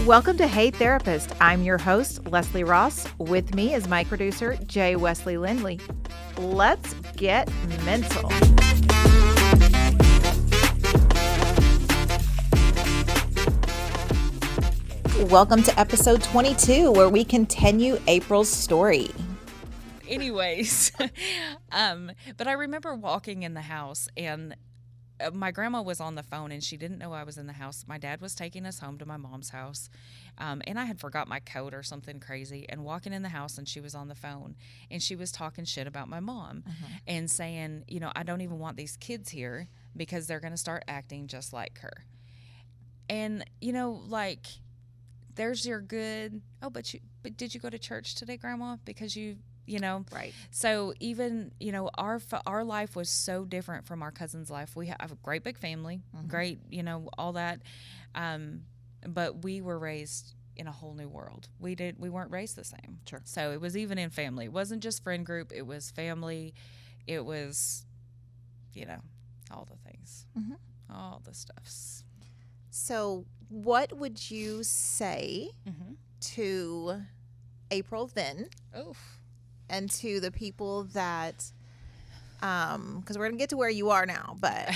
Welcome to Hey Therapist. I'm your host, Leslie Ross. With me is my producer, Jay Wesley Lindley. Let's get mental. Welcome to episode 22, where we continue April's story. Anyways, but I remember walking in the house and my grandma was on the phone and she didn't know I was in the house. My dad was taking us home to my mom's house, and I had forgot my coat or something crazy, and walking in the house and she was on the phone and she was talking shit about my mom and saying, you know, I don't even want these kids here because they're going to start acting just like her. And, you know, like, there's your good, but did you go to church today, Grandma? Because you know, right. So even, you know, our life was so different from our cousin's life. We have a great big family, great, you know, all that. But we were raised in a whole new world. We weren't raised the same. Sure. So it was even in family. It wasn't just friend group. It was family. It was, you know, all the things, all the stuffs. So what would you say to April then? And to the people that, because we're going to get to where you are now, but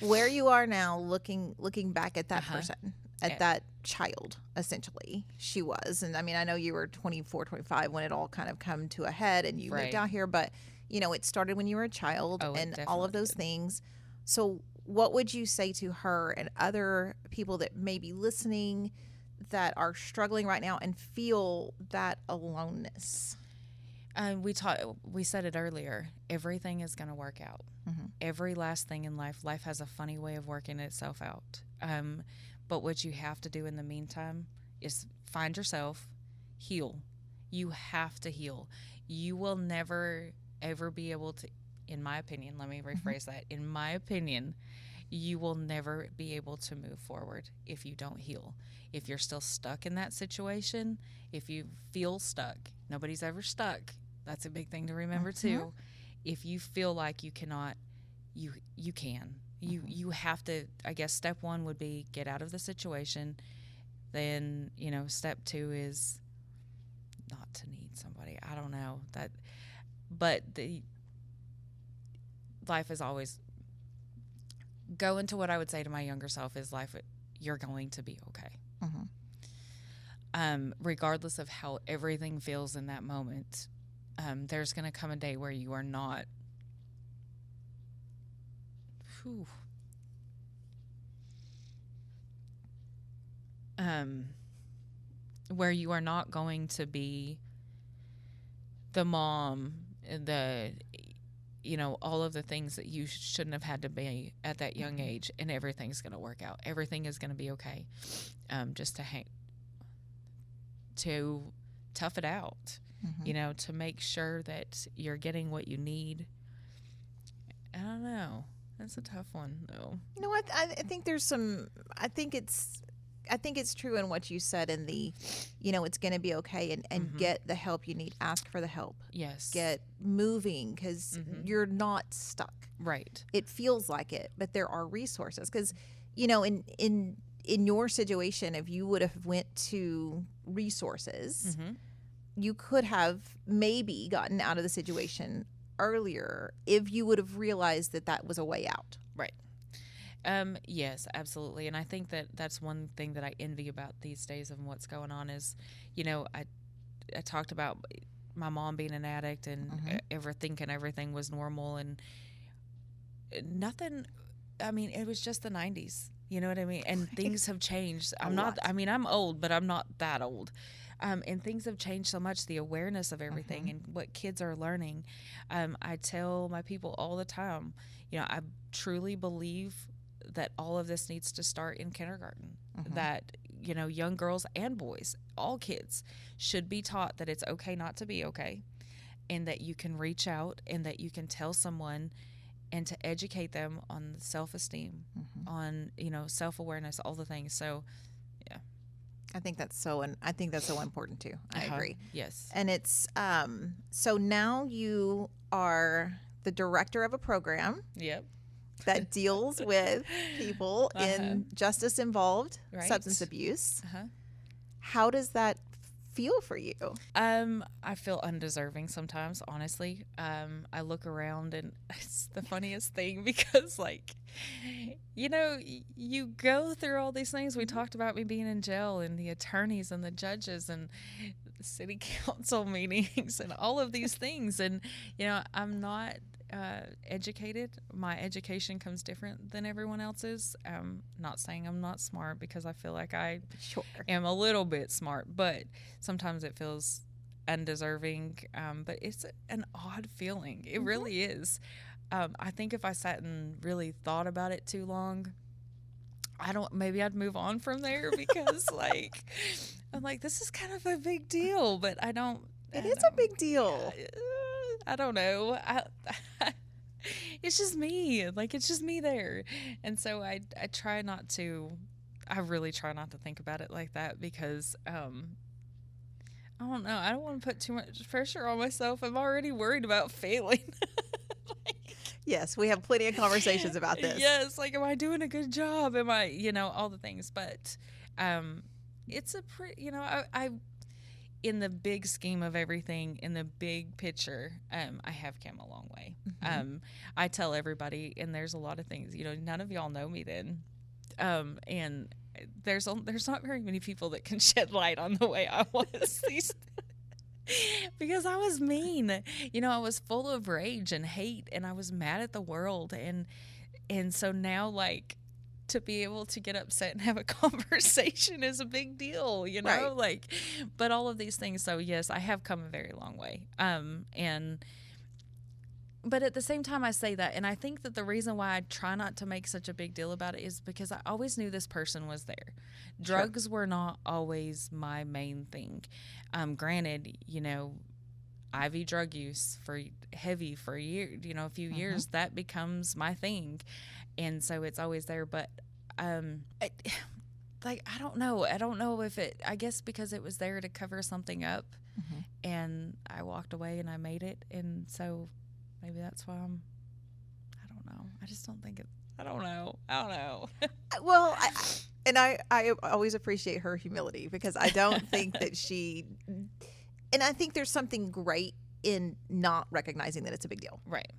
where you are now, looking back at that person, at that child, essentially, she was. And I mean, I know you were 24, 25 when it all kind of come to a head and you moved out here, but, you know, it started when you were a child and all of those things. So what would you say to her and other people that may be listening that are struggling right now and feel that aloneness? We said it earlier. Everything is going to work out. Every last thing in life has a funny way of working itself out. But what you have to do in the meantime is find yourself, heal. You have to heal. You will never, ever be able to, in my opinion, let me rephrase that. In my opinion, you will never be able to move forward if you don't heal. If you're still stuck in that situation, if you feel stuck, nobody's ever stuck. That's a big thing to remember too. If you feel like you cannot, you can. You have to, I guess step one would be get out of the situation. Then, you know, step two is not to need somebody. I don't know that, but the life is always, go into what I would say to my younger self is life, you're going to be okay. Regardless of how everything feels in that moment, there's going to come a day where you are not where you are not going to be the mom, you know, all of the things that you shouldn't have had to be at that young age, and everything's going to work out. Everything is going to be okay. Just to tough it out, you know, to make sure that you're getting what you need. I don't know. That's a tough one, though. You know what? I think there's some. I think it's true in what you said in the, you know, it's going to be okay, and get the help you need. Ask for the help. Yes. Get moving because you're not stuck. Right. It feels like it, but there are resources. Because, you know, in your situation, if you would have went to resources, you could have maybe gotten out of the situation earlier if you would have realized that was a way out. Right. Yes, absolutely. And I think that that's one thing that I envy about these days of what's going on is, you know, I talked about my mom being an addict and thinking everything was normal and nothing. I mean, it was just the 90s. You know what I mean? And things have changed. I'm old, but I'm not that old. And things have changed so much, the awareness of everything and what kids are learning. I tell my people all the time, you know, I truly believe that all of this needs to start in kindergarten, that, you know, young girls and boys, all kids should be taught that it's okay not to be okay, and that you can reach out and that you can tell someone and to educate them on self-esteem, on, you know, self-awareness, all the things. So, yeah. I think that's so important too. I agree. Yes. And it's, so now you are the director of a program. Yep. that deals with people in justice involved substance abuse. How does that feel for you? I feel undeserving sometimes, honestly. I look around and it's the funniest thing because, like, you know, you go through all these things. We talked about me being in jail and the attorneys and the judges and the city council meetings and all of these things. And, you know, I'm not educated. My education comes different than everyone else's. Not saying I'm not smart, because I feel like I am a little bit smart, but sometimes it feels undeserving. But it's an odd feeling. It really is. I think if I sat and really thought about it too long, maybe I'd move on from there, because like, I'm like, this is kind of a big deal, but I don't. It is a big deal. I don't know. It's just me. Like, it's just me there. And so I try not to, I really try not to think about it like that, because I don't know. I don't want to put too much pressure on myself. I'm already worried about failing. Yes, we have plenty of conversations about this. Yes, like, am I doing a good job? Am I, you know, all the things. But it's a pretty, you know, I in the big scheme of everything, in the big picture, I have come a long way. I tell everybody, and there's a lot of things, you know, none of y'all know me then. And there's not very many people that can shed light on the way I was because I was mean. You know, I was full of rage and hate, and I was mad at the world. And so now, like, to be able to get upset and have a conversation is a big deal, you know, like, but all of these things. So yes, I have come a very long way. But at the same time, I say that, and I think that the reason why I try not to make such a big deal about it is because I always knew this person was there. Drugs were not always my main thing. Granted, you know, IV drug use for a year, you know, a few years, that becomes my thing. And so it's always there. But, I don't know. I don't know if it, I guess because it was there to cover something up, and I walked away and I made it. And so maybe that's why I don't know. I just don't think I don't know. Well, I always appreciate her humility, because I don't think that and I think there's something great in not recognizing that it's a big deal. Right.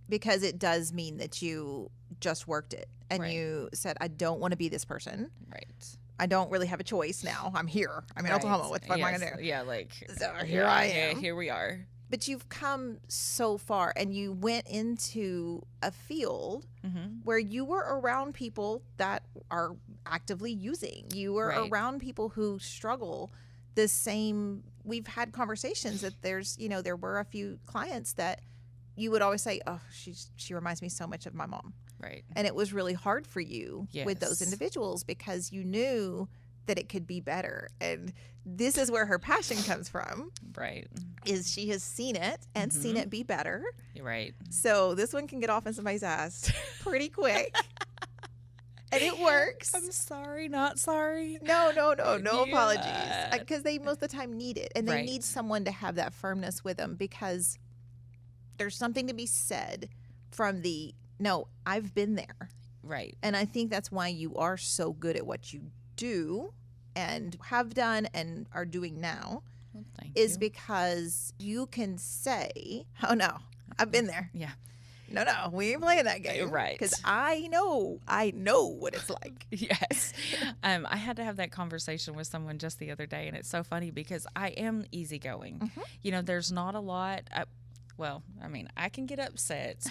Because it does mean that you just worked it, and you said, I don't want to be this person. Right. I don't really have a choice now. I'm here. I'm in Oklahoma. What the fuck am I going to do? Yeah, like, so here I am. Yeah, here we are. But you've come so far, and you went into a field where you were around people that are actively using. You were around people who struggle the same. We've had conversations that there were a few clients that you would always say, oh, she reminds me so much of my mom. Right. And it was really hard for you with those individuals, because you knew that it could be better. And this is where her passion comes from. Right. Is she has seen it and seen it be better. Right. So this one can get off in somebody's ass pretty quick. And it works. I'm sorry, not sorry. No apologies. Because they most of the time need it. And they need someone to have that firmness with them, because there's something to be said from no, I've been there. Right. And I think that's why you are so good at what you do and have done and are doing now, because you can say, oh no, I've been there. Yeah. No, we ain't playing that game. Right. Because I know what it's like. Yes. I had to have that conversation with someone just the other day, and it's so funny because I am easygoing. You know, there's not a lot. I can get upset,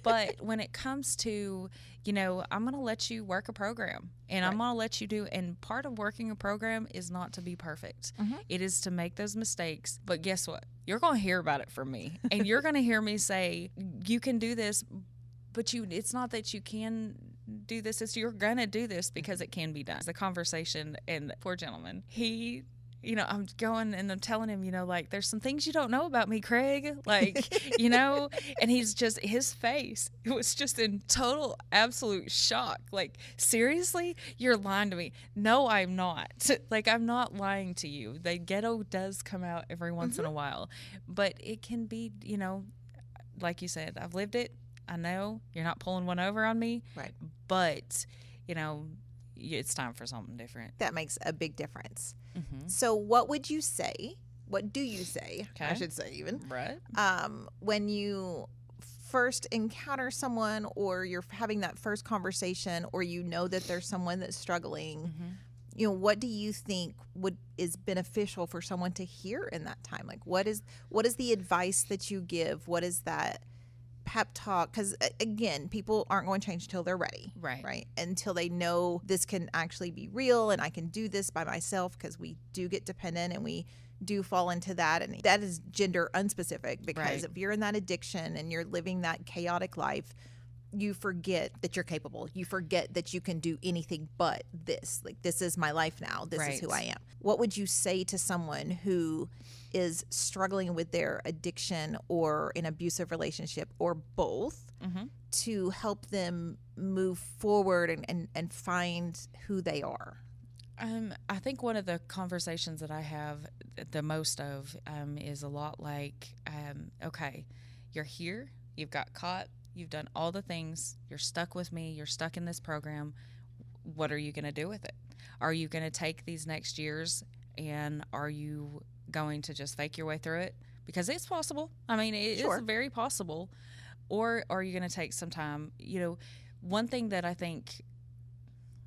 but when it comes to, you know, I'm going to let you work a program, and I'm going to let you do, and part of working a program is not to be perfect. It is to make those mistakes. But guess what? You're going to hear about it from me, and you're going to hear me say, you can do this, but it's not that you can do this. It's you're going to do this because it can be done. The conversation, and the poor gentleman, you know, I'm going and I'm telling him, you know, like, there's some things you don't know about me, Craig, like, you know, and his face, it was just in total, absolute shock. Like, seriously? You're lying to me. No, I'm not. Like, I'm not lying to you. The ghetto does come out every once in a while, but it can be, you know, like you said, I've lived it. I know you're not pulling one over on me, right? But, you know, it's time for something different. That makes a big difference. Mm-hmm. So what would you say? What do you say? Okay. I should say even. Right. When you first encounter someone, or you're having that first conversation, or you know that there's someone that's struggling, Mm-hmm. you know, what do you think is beneficial for someone to hear in that time? Like, what is the advice that you give? What is that pep talk? Because again, people aren't going to change until they're ready, right? Until they know this can actually be real and I can do this by myself, because we do get dependent and we do fall into that, and that is gender unspecific, because if you're in that addiction and you're living that chaotic life, you forget that you're capable. You forget that you can do anything but this. Like, this is my life now. This is who I am. What would you say to someone who is struggling with their addiction or an abusive relationship, or both, to help them move forward and find who they are? I think one of the conversations that I have the most of is a lot like, okay, you're here, you've got caught, you've done all the things, you're stuck with me, you're stuck in this program. What are you going to do with it? Are you going to take these next years, and are you going to just fake your way through it? Because it's possible. I mean, it is very possible. Or are you going to take some time? You know, one thing that I think,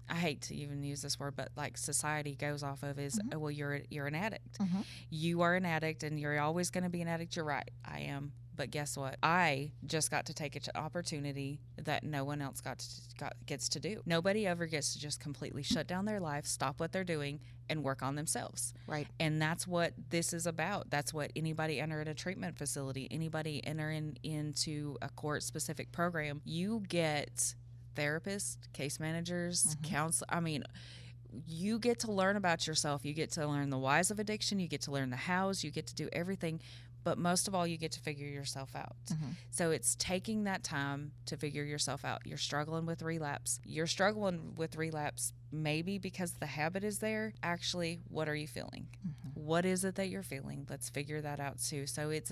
I hate to even use this word, but like society goes off of is, well, you're an addict. You are an addict, and you're always going to be an addict. You're right. I am. But guess what? I just got to take an opportunity that no one else gets to do. Nobody ever gets to just completely shut down their life, stop what they're doing, and work on themselves. Right. And that's what this is about. That's what anybody enter in a treatment facility, anybody enter into a court-specific program, you get therapists, case managers, counsel. I mean, you get to learn about yourself. You get to learn the whys of addiction. You get to learn the hows. You get to do everything. But most of all, you get to figure yourself out. So it's taking that time to figure yourself out. You're struggling with relapse. You're struggling with relapse maybe because the habit is there. Actually, what are you feeling? What is it that you're feeling? Let's figure that out too. So it's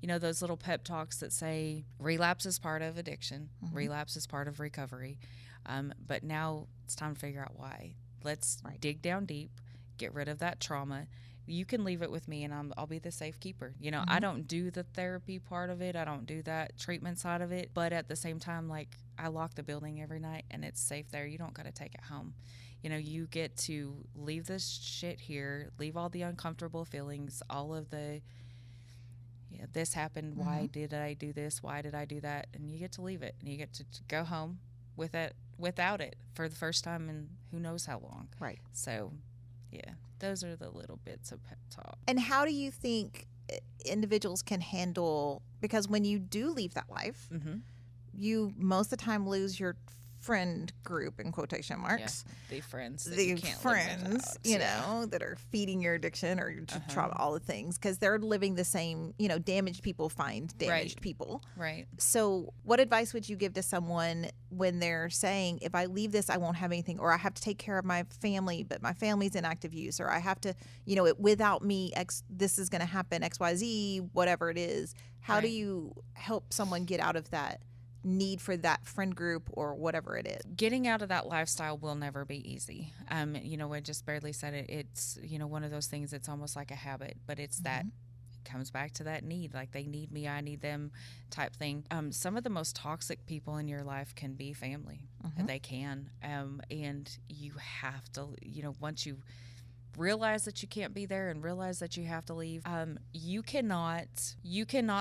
you know, those little pep talks that say relapse is part of addiction. Relapse is part of recovery. But now it's time to figure out why. Let's dig down deep, get rid of that trauma. You can leave it with me, and I'll be the safe keeper. You know, I don't do the therapy part of it. I don't do that treatment side of it. But at the same time, like, I lock the building every night, and it's safe there. You don't got to take it home. You know, you get to leave this shit here, leave all the uncomfortable feelings, all of the, this happened. Why did I do this? Why did I do that? And you get to leave it, and you get to go home without it for the first time in who knows how long. Right. So, yeah. Those are the little bits of pep talk. And how do you think individuals can handle, because when you do leave that life, you most of the time lose your friend group, in quotation marks. The friends. The friends, you know, that are feeding your addiction or your trauma, all the things, because they're living the same, you know, damaged people find damaged people. Right. So what advice would you give to someone when they're saying, if I leave this, I won't have anything, or I have to take care of my family, but my family's in active use, or I have to, you know, without me, this is going to happen, XYZ, whatever it is. How do you help someone get out of that need for that friend group or whatever it is? Getting out of that lifestyle will never be easy. You know, I just barely said it. It's, you know, one of those things, it's almost like a habit, but it's that comes back to that need, like they need me, I need them type thing. Some of the most toxic people in your life can be family. They can. And you have to, you know, once you realize that you can't be there and realize that you have to leave, you cannot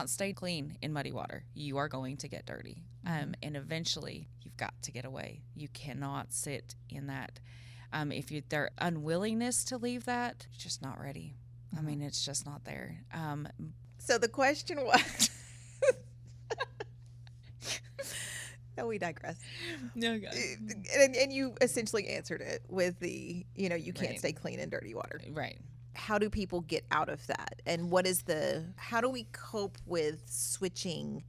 stay clean in muddy water. You are going to get dirty. And eventually you've got to get away. You cannot sit in that. If their unwillingness to leave that, you're just not ready. I mean, it's just not there. So the question was, no, we digress. No, and you essentially answered it with the, you know, you can't stay clean in dirty water. Right. How do people get out of that? And how do we cope with switching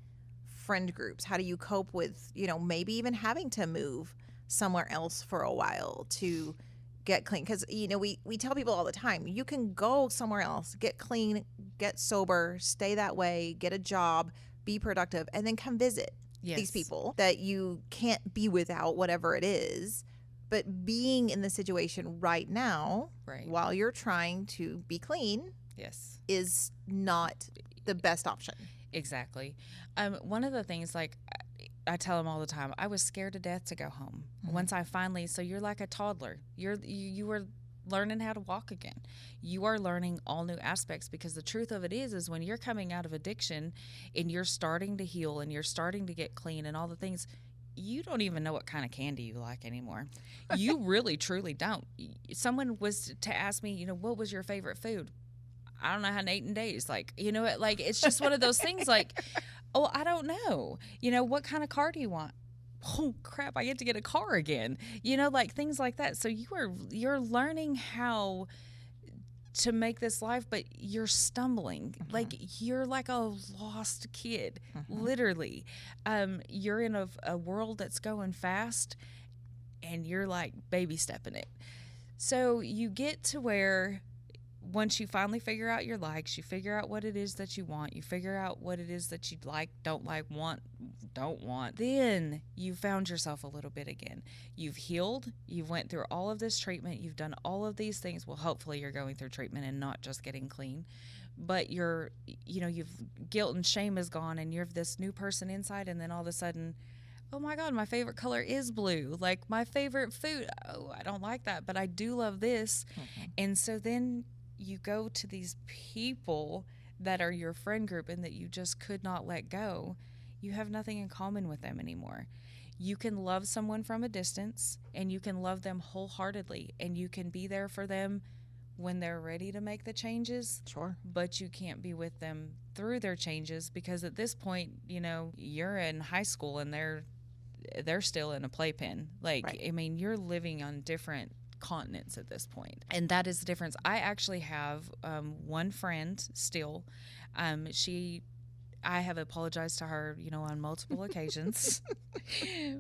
friend groups? How do you cope with, you know, maybe even having to move somewhere else for a while to get clean? Because, you know, we tell people all the time, you can go somewhere else, get clean, get sober, stay that way, get a job, be productive, and then come visit. these people that you can't be without, whatever it is. But being in the situation right now, while you're trying to be clean, is not the best option. Exactly. One of the things, like I tell them all the time, I was scared to death to go home. Once I finally, so you're like a toddler. You were learning how to walk again. You are learning all new aspects, because the truth of it is when you're coming out of addiction and you're starting to heal and you're starting to get clean and all the things, you don't even know what kind of candy you like anymore. You really, truly don't. Someone was to ask me, what was your favorite food? I don't know, I hadn't eaten in days. Like, like, it's just one of those things like, oh, I don't know. What kind of car do you want? Oh crap, I get to get a car again. Like things like that. So you're learning how to make this life, but you're stumbling. Like you're like a lost kid, literally. You're in a world that's going fast, and you're like baby stepping it. So you get to where once you finally figure out your likes, you figure out what it is that you want, you figure out what it is that you like, don't want, then you found yourself a little bit again. You've healed, you've went through all of this treatment, you've done all of these things. Well, hopefully you're going through treatment and not just getting clean, but you've guilt and shame is gone, and you're this new person inside, and then all of a sudden, oh my God, my favorite color is blue. Like my favorite food, oh, I don't like that, but I do love this. And so then you go to these people that are your friend group and that you just could not let go. You have nothing in common with them anymore. You can love someone from a distance, and you can love them wholeheartedly, and you can be there for them when they're ready to make the changes. Sure. But you can't be with them through their changes, because at this point, you're in high school and they're still in a playpen. Like, I mean, you're living on different continents at this point, and that is the difference. I actually have one friend still. I have apologized to her, on multiple occasions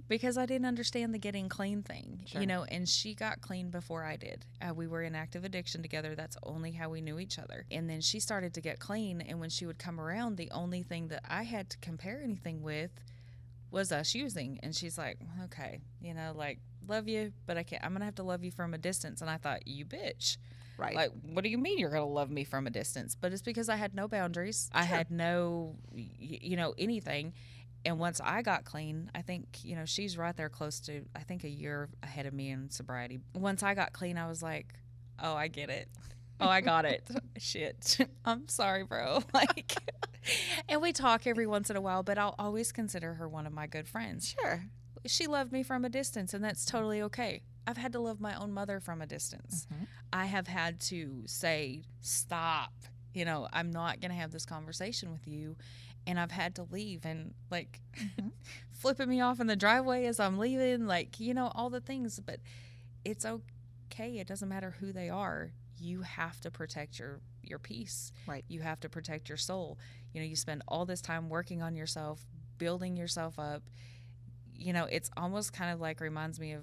because I didn't understand the getting clean thing, and she got clean before I did. We were in active addiction together. That's only how we knew each other. And then she started to get clean, and when she would come around, the only thing that I had to compare anything with was us using. And she's like, okay, like, love you, but I'm going to have to love you from a distance. And I thought, you bitch. Right. Like, what do you mean you're going to love me from a distance? But it's because I had no boundaries. Sure. I had no, anything. And once I got clean, I think, she's right there close to, I think, a year ahead of me in sobriety. Once I got clean, I was like, oh, I get it. Oh, I got it. Shit. I'm sorry, bro. Like, and we talk every once in a while, but I'll always consider her one of my good friends. Sure. She loved me from a distance, and that's totally okay. I've had to love my own mother from a distance. I have had to say, stop, I'm not going to have this conversation with you. And I've had to leave, and like flipping me off in the driveway as I'm leaving, like, all the things, but it's okay. It doesn't matter who they are. You have to protect your peace. Right. You have to protect your soul. You spend all this time working on yourself, building yourself up. It's almost kind of like reminds me of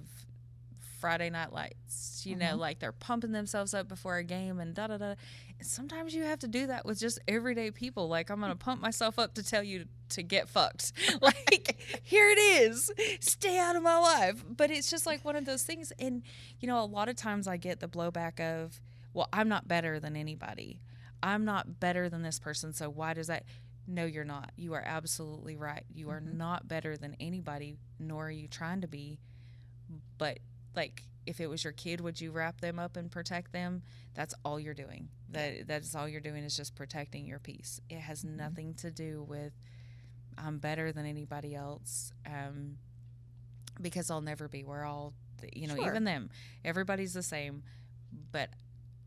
Friday Night Lights, like they're pumping themselves up before a game and da-da-da. And sometimes you have to do that with just everyday people. Like, I'm going to pump myself up to tell you to get fucked. Like, here it is. Stay out of my life. But it's just like one of those things. And, a lot of times I get the blowback of, well, I'm not better than anybody. I'm not better than this person, so why does that? No, you're not. You are absolutely right. You are not better than anybody, nor are you trying to be. But, like, if it was your kid, would you wrap them up and protect them? That's all you're doing. That's all you're doing is just protecting your peace. It has nothing to do with I'm better than anybody else, because I'll never be. We're all, Sure. Even them. Everybody's the same. But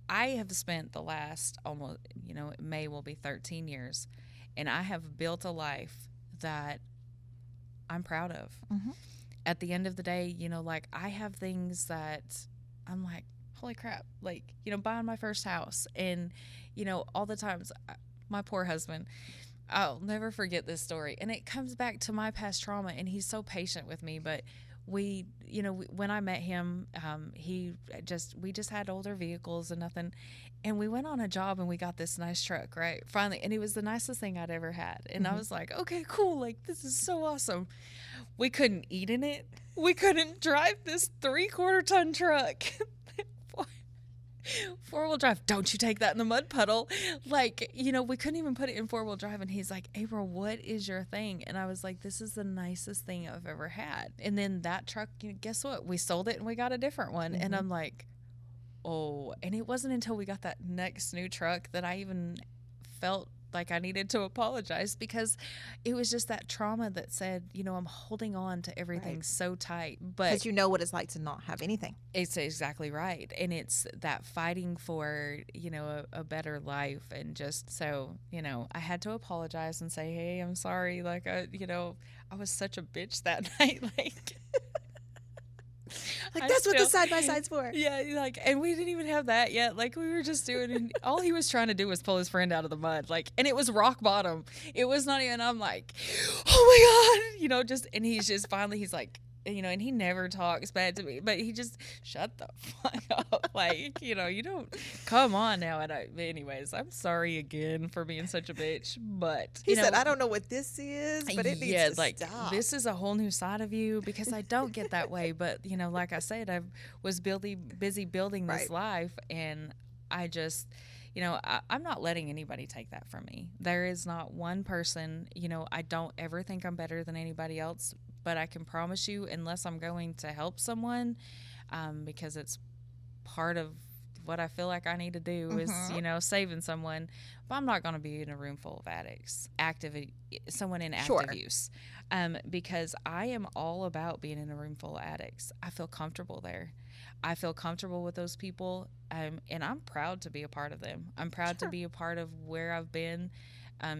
I have spent the last almost, May will be 13 years, and I have built a life that I'm proud of. At the end of the day, like, I have things that I'm like, holy crap, like, buying my first house, and, all the times, my poor husband, I'll never forget this story, and it comes back to my past trauma, and he's so patient with me, but when I met him, we just had older vehicles and nothing. And we went on a job and we got this nice truck, right? Finally. And it was the nicest thing I'd ever had. And I was like, okay, cool. Like, this is so awesome. We couldn't eat in it. We couldn't drive this 3/4 ton truck. 4-wheel drive. Don't you take that in the mud puddle. Like, we couldn't even put it in 4-wheel drive. And he's like, April, what is your thing? And I was like, this is the nicest thing I've ever had. And then that truck, guess what? We sold it and we got a different one. And I'm like, oh. And it wasn't until we got that next new truck that I even felt like I needed to apologize, because it was just that trauma that said, I'm holding on to everything so tight. But because you know what it's like to not have anything. It's exactly right. And it's that fighting for, a better life. And just so, I had to apologize and say, hey, I'm sorry. Like, I was such a bitch that night. Like, that's what the side-by-side's for. Yeah, and we didn't even have that yet. Like, we were just doing, and all he was trying to do was pull his friend out of the mud. Like, and it was rock bottom. It was not even, I'm like, oh my God, and he's just finally, he's like, and he never talks bad to me, but he just shut the fuck up. Like, you don't, come on now. And anyways, I'm sorry again for being such a bitch, but he said, I don't know what this is, but it needs to stop. This is a whole new side of you, because I don't get that way. But, like I said, I was busy building this life, and I just, I'm not letting anybody take that from me. There is not one person, I don't ever think I'm better than anybody else. But I can promise you, unless I'm going to help someone, because it's part of what I feel like I need to do is, saving someone. But I'm not going to be in a room full of addicts, someone in active use, because I am all about being in a room full of addicts. I feel comfortable there. I feel comfortable with those people, and I'm proud to be a part of them. I'm proud to be a part of where I've been.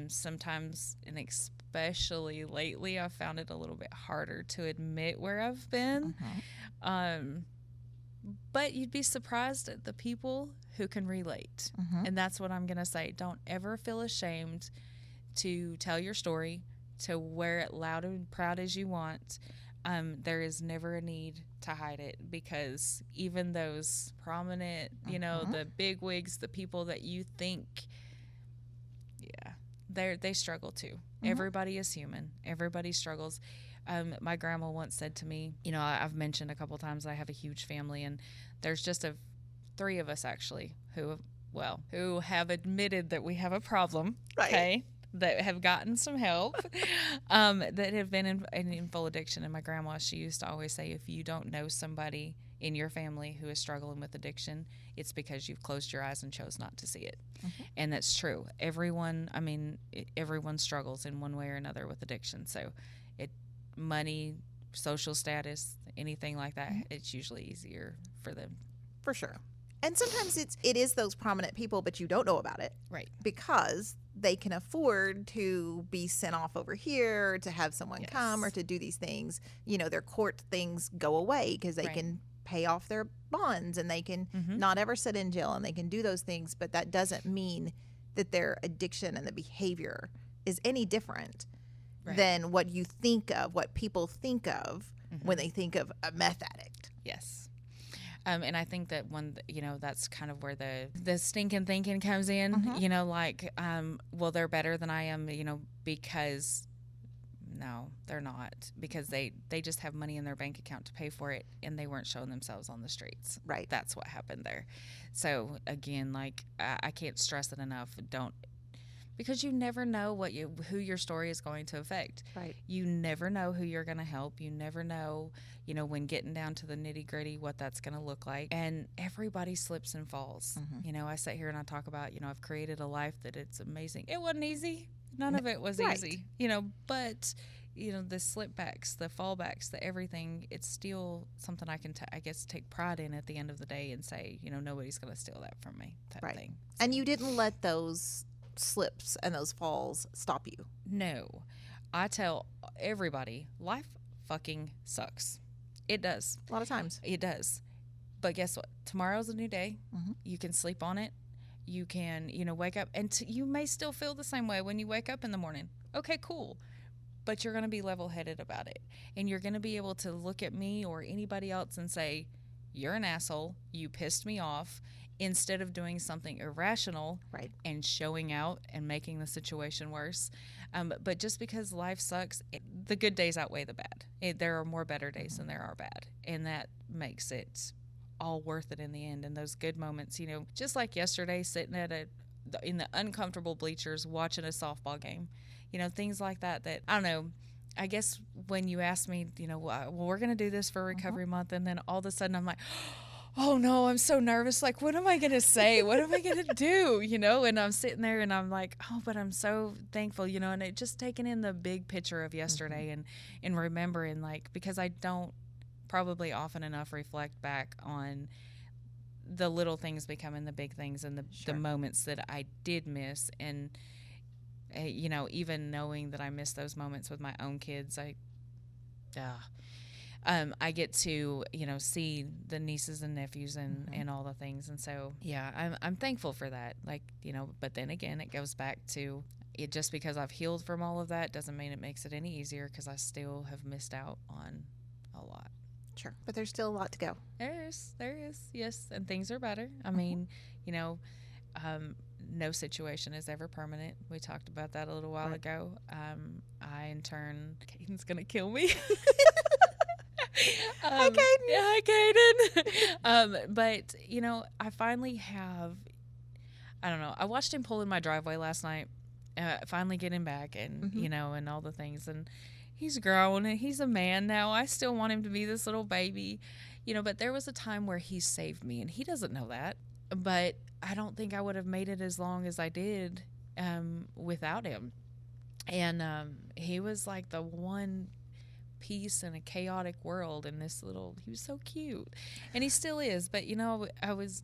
Sometimes, and especially lately, I've found it a little bit harder to admit where I've been. But you'd be surprised at the people who can relate. And that's what I'm going to say. Don't ever feel ashamed to tell your story, to wear it loud and proud as you want. There is never a need to hide it, because even those prominent, the big wigs, the people that you think, they struggle too. Everybody is human. Everybody struggles. My grandma once said to me, I've mentioned a couple times I have a huge family, and there's just 3 of us actually who have admitted that we have a problem. Okay. That have gotten some help, that have been in full addiction. And my grandma, she used to always say, if you don't know somebody in your family who is struggling with addiction, it's because you've closed your eyes and chose not to see it. And that's true. Everyone struggles in one way or another with addiction. So money, social status, anything like that, it's usually easier for them. For sure. And sometimes it is those prominent people, but you don't know about it. Right. Because they can afford to be sent off over here, to have someone come, or to do these things. Their court things go away because they can pay off their bonds, and they can not ever sit in jail, and they can do those things. But that doesn't mean that their addiction and the behavior is any different than what you think of, what people think of when they think of a meth addict. Yes. And I think that that's kind of where the stinking thinking comes in, they're better than I am, because no, they're not, because they just have money in their bank account to pay for it, and they weren't showing themselves on the streets. Right. That's what happened there. So again, I can't stress it enough. Because you never know who your story is going to affect. Right. You never know who you're going to help. You never know, when getting down to the nitty gritty, what that's going to look like. And everybody slips and falls. I sit here and I talk about, I've created a life that it's amazing. It wasn't easy. None of it was easy, but the slip backs, the fallbacks, the everything, it's still something I can, take pride in at the end of the day and say, nobody's going to steal that from me type thing. So. And you didn't let those slips and those falls stop you. No. I tell everybody, life fucking sucks. It does. A lot of times. It does. But guess what? Tomorrow's a new day. You can sleep on it. You can, wake up, and you may still feel the same way when you wake up in the morning. Okay, cool. but you're going to be level-headed about it. And you're going to be able to look at me or anybody else and say, you're an asshole, you pissed me off, instead of doing something irrational and showing out and making the situation worse. But just because life sucks, the good days outweigh the bad. There are more better days than there are bad. And that makes it all worth it in the end. And those good moments, you know, just like yesterday, sitting in the uncomfortable bleachers watching a softball game, you know, things like that, I don't know. I guess when you asked me, you know, well, we're going to do this for Recovery Month, and then all of a sudden I'm like, oh no, I'm so nervous. Like, what am I going to say? What am I going to do? You know, and I'm sitting there and I'm like, oh, but I'm so thankful, you know, and it just taking in the big picture of yesterday and remembering, like, because I don't probably often enough reflect back on the little things becoming the big things and the moments that I did miss. And, you know, even knowing that I missed those moments with my own kids, I get to, you know, see the nieces and nephews and all the things. And so, yeah, I'm thankful for that. Like, you know, but then again, it goes back to it, just because I've healed from all of that doesn't mean it makes it any easier, because I still have missed out on a lot. Sure. But there's still a lot to go. There is. Yes. And things are better. I mean, you know, no situation is ever permanent. We talked about that a little while ago. I, in turn, Caden's going to kill me. Hi, Caden. Yeah, hi, Caden. But, you know, I finally have, I don't know, I watched him pull in my driveway last night, finally getting back and, you know, and all the things. And he's grown and he's a man now. I still want him to be this little baby, you know, but there was a time where he saved me, and he doesn't know that. But I don't think I would have made it as long as I did without him. And he was like the one piece in a chaotic world in this little, he was so cute. And he still is. But, you know, I was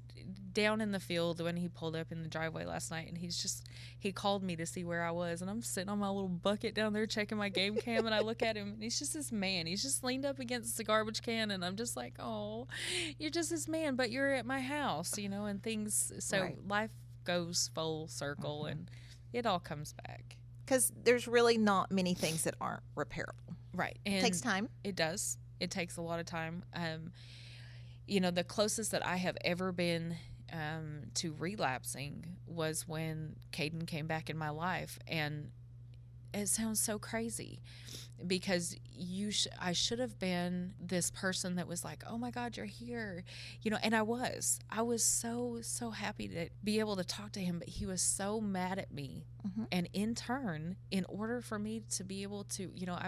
down in the field when he pulled up in the driveway last night, and he called me to see where I was. And I'm sitting on my little bucket down there checking my game cam, and I look at him, and he's just this man. He's just leaned up against the garbage can, and I'm just like, oh, you're just this man, but you're at my house, you know, and things. So life goes full circle, and it all comes back. Because there's really not many things that aren't repairable. Right. And it takes time. It does. It takes a lot of time. You know, the closest that I have ever been to relapsing was when Caden came back in my life. And it sounds so crazy, because I should have been this person that was like, oh my God, you're here, you know. And I was so happy to be able to talk to him, but he was so mad at me. And in turn, in order for me to be able to, you know,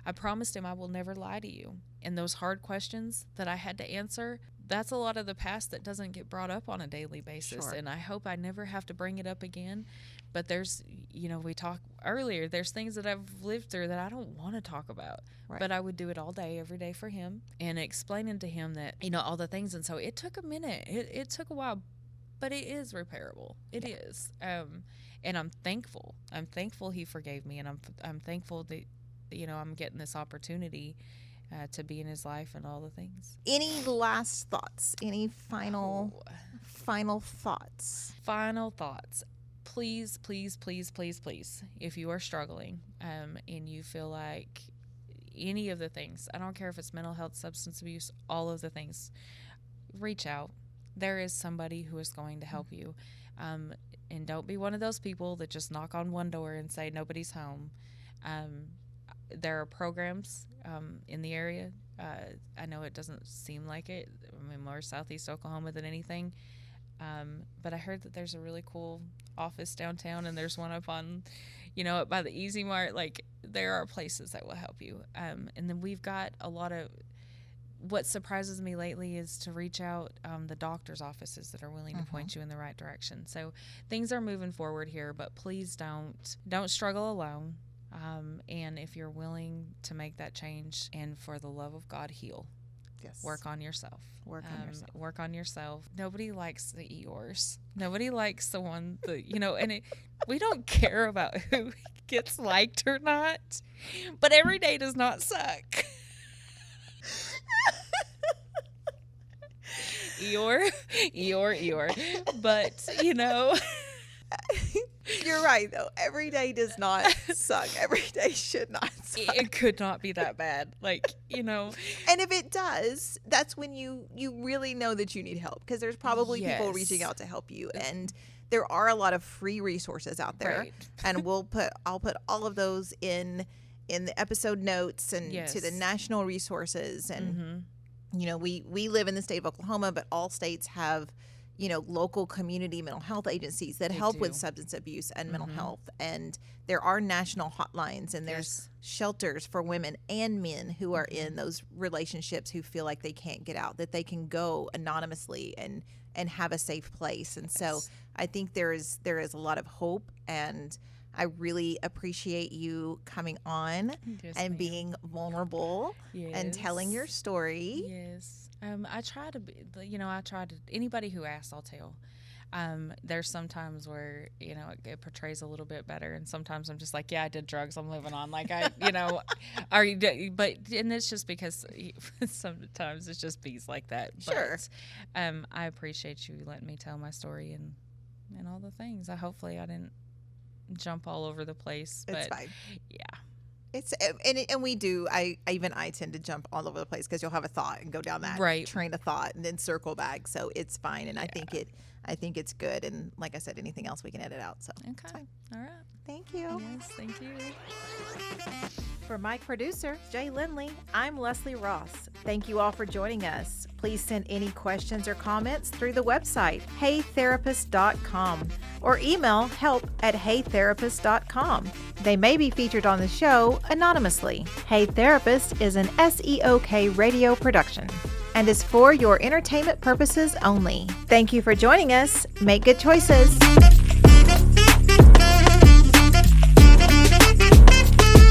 I promised him I will never lie to you. And those hard questions that I had to answer, that's a lot of the past that doesn't get brought up on a daily basis. And I hope I never have to bring it up again. But there's, you know, we talked earlier, there's things that I've lived through that I don't want to talk about. But I would do it all day, every day for him, and explaining to him that, you know, all the things. And so it took a minute. It took a while, but it is repairable. It is. And I'm thankful. I'm thankful he forgave me, and I'm thankful that, you know, I'm getting this opportunity to be in his life and all the things. Any last thoughts? Any final thoughts? Final thoughts. Please, please, please, please, please, if you are struggling and you feel like any of the things, I don't care if it's mental health, substance abuse, all of the things, reach out. There is somebody who is going to help you. And don't be one of those people that just knock on one door and say nobody's home. There are programs in the area. I know it doesn't seem like it. I mean, more Southeast Oklahoma than anything. But I heard that there's a really cool office downtown, and there's one up on, you know, up by the Easy Mart. Like, there are places that will help you. And then we've got a lot of, what surprises me lately is to reach out the doctor's offices that are willing to point you in the right direction. So things are moving forward here, but please don't struggle alone. And if you're willing to make that change, and for the love of God, heal. Yes. Work on yourself. Work on yourself. Nobody likes the Eeyores. Nobody likes the one that, you know, and we don't care about who gets liked or not, but every day does not suck. Eeyore. But, you know, You're right, though. Every day does not suck. Every day should not suck. It could not be that bad. Like, you know. And if it does, that's when you really know that you need help, because there's probably people reaching out to help you. And there are a lot of free resources out there. Right. And I'll put all of those in the episode notes and to the national resources. And, you know, we live in the state of Oklahoma, but all states have, you know, local community mental health agencies that help with substance abuse and mental health. And there are national hotlines, and there's shelters for women and men who are in those relationships who feel like they can't get out, that they can go anonymously and have a safe place. And so I think there is a lot of hope, and I really appreciate you coming on and being vulnerable and telling your story. Yes. I try to be, you know, anybody who asks, I'll tell. There's sometimes where, you know, it portrays a little bit better, and sometimes I'm just like, yeah, I did drugs, I'm moving on. Like, you know, and it's just because sometimes it's just bees like that. Sure. But, I appreciate you letting me tell my story and all the things. Hopefully I didn't jump all over the place. It's but fine. Yeah. It's and we do. I tend to jump all over the place, because you'll have a thought and go down that train of thought and then circle back. So it's fine, and I think it's good. And like I said, anything else we can edit out. So okay, it's fine. All right. Thank you. Yes, thank you. For my producer, Jay Lindley, I'm Leslie Ross. Thank you all for joining us. Please send any questions or comments through the website, heytherapist.com, or email help@heytherapist.com. They may be featured on the show anonymously. Hey Therapist is an SEOK radio production and is for your entertainment purposes only. Thank you for joining us. Make good choices.